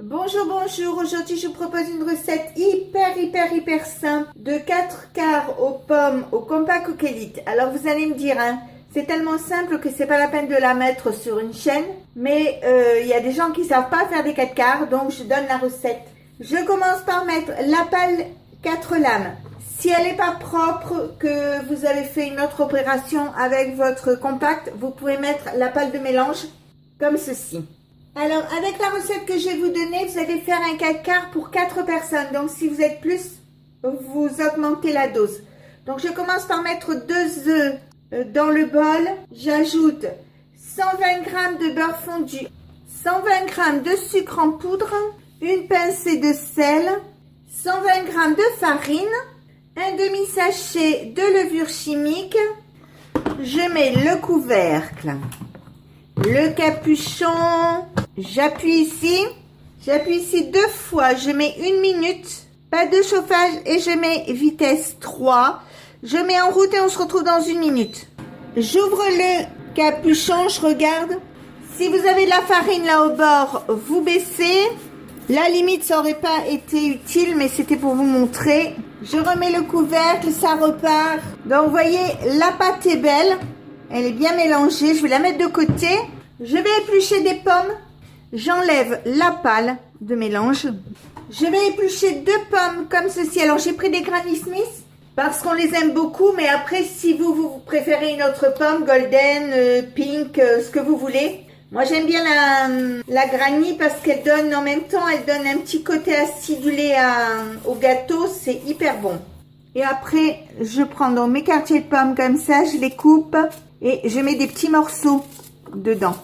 Bonjour, bonjour. Aujourd'hui, je vous propose une recette hyper simple de 4 quarts aux pommes au Compact Cook Elite. Alors, vous allez me dire, c'est tellement simple que c'est pas la peine de la mettre sur une chaîne. Mais il y a des gens qui savent pas faire des 4 quarts, donc je donne la recette. Je commence par mettre la pâle 4 lames. Si elle n'est pas propre, que vous avez fait une autre opération avec votre compact, vous pouvez mettre la pâle de mélange comme ceci. Alors, avec la recette que je vais vous donner, vous allez faire un 4 quarts pour 4 personnes. Donc, si vous êtes plus, vous augmentez la dose. Donc, je commence par mettre 2 œufs dans le bol. J'ajoute 120 g de beurre fondu, 120 g de sucre en poudre, une pincée de sel, 120 g de farine, un demi-sachet de levure chimique. Je mets le couvercle, le capuchon, j'appuie ici 2 fois, je mets 1 minute, pas de chauffage et je mets vitesse 3. Je mets en route et on se retrouve dans 1 minute. J'ouvre le capuchon, je regarde. Si vous avez de la farine là au bord, vous baissez. La limite, ça aurait pas été utile, mais c'était pour vous montrer. Je remets le couvercle, ça repart. Donc, vous voyez, la pâte est belle. Elle est bien mélangée. Je vais la mettre de côté. Je vais éplucher des pommes. J'enlève la pâle de mélange. Je vais éplucher 2 pommes comme ceci. Alors, j'ai pris des Granny Smith parce qu'on les aime beaucoup. Mais après, si vous préférez une autre pomme, golden, pink, ce que vous voulez. Moi, j'aime bien la Granny parce qu'elle donne en même temps, elle donne un petit côté acidulé au gâteau. C'est hyper bon. Et après, je prends donc mes quartiers de pommes comme ça, je les coupe et je mets des petits morceaux dedans.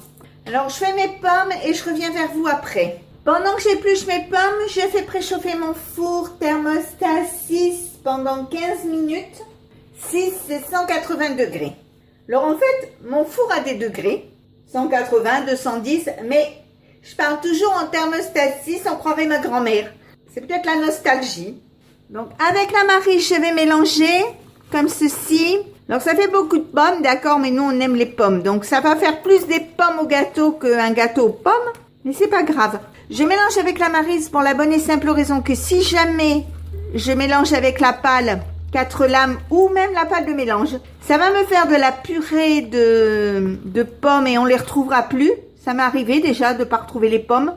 Alors, je fais mes pommes et je reviens vers vous après. Pendant que j'épluche mes pommes, je fais préchauffer mon four thermostat 6 pendant 15 minutes. 6, c'est 180 degrés. Alors, en fait, mon four a des degrés. 180, 210, mais je parle toujours en thermostat 6, on croirait ma grand-mère. C'est peut-être la nostalgie. Donc, avec la Marie, je vais mélanger comme ceci. Donc, ça fait beaucoup de pommes, d'accord, mais nous, on aime les pommes. Donc, ça va faire plus des pommes au gâteau qu'un gâteau aux pommes, mais c'est pas grave. Je mélange avec la Maryse pour la bonne et simple raison que si jamais je mélange avec la pâle 4 lames ou même la pâle de mélange, ça va me faire de la purée de pommes et on les retrouvera plus. Ça m'est arrivé déjà de pas retrouver les pommes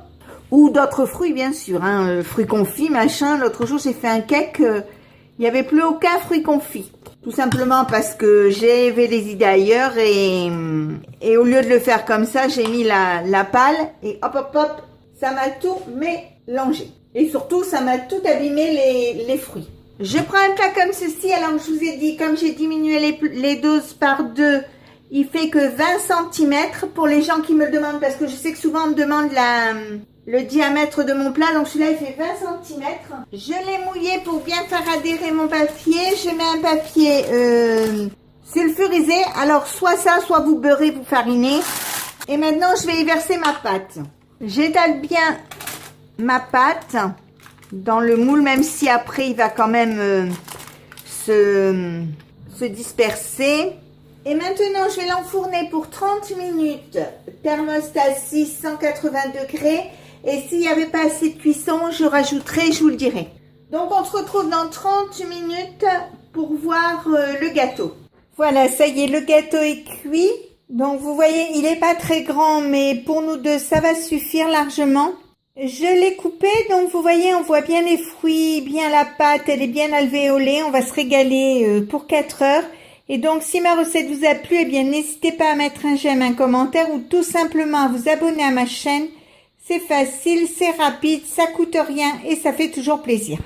ou d'autres fruits bien sûr, fruits confits, machin. L'autre jour j'ai fait un cake, il n'y avait plus aucun fruit confit. Tout simplement parce que j'avais des idées ailleurs et au lieu de le faire comme ça, j'ai mis la pâle et hop, ça m'a tout mélangé. Et surtout, ça m'a tout abîmé les fruits. Je prends un plat comme ceci, alors je vous ai dit, comme j'ai diminué les doses par 2, il fait que 20 cm pour les gens qui me le demandent, parce que je sais que souvent on me demande le diamètre de mon plat, donc celui-là il fait 20 cm. Je l'ai mouillé pour bien faire adhérer mon papier, je mets un papier sulfurisé, alors soit ça, soit vous beurrez, vous farinez. Et maintenant je vais y verser ma pâte. J'étale bien ma pâte dans le moule, même si après il va quand même se disperser. Et maintenant je vais l'enfourner pour 30 minutes, thermostat 6, 180 degrés. Et s'il n'y avait pas assez de cuisson, je rajouterai, je vous le dirai. Donc on se retrouve dans 30 minutes pour voir le gâteau. Voilà, ça y est, le gâteau est cuit. Donc vous voyez, il n'est pas très grand, mais pour nous deux, ça va suffire largement. Je l'ai coupé, donc vous voyez, on voit bien les fruits, bien la pâte, elle est bien alvéolée. On va se régaler pour 4 heures. Et donc, si ma recette vous a plu, eh bien, n'hésitez pas à mettre un j'aime, un commentaire ou tout simplement à vous abonner à ma chaîne. C'est facile, c'est rapide, ça coûte rien et ça fait toujours plaisir.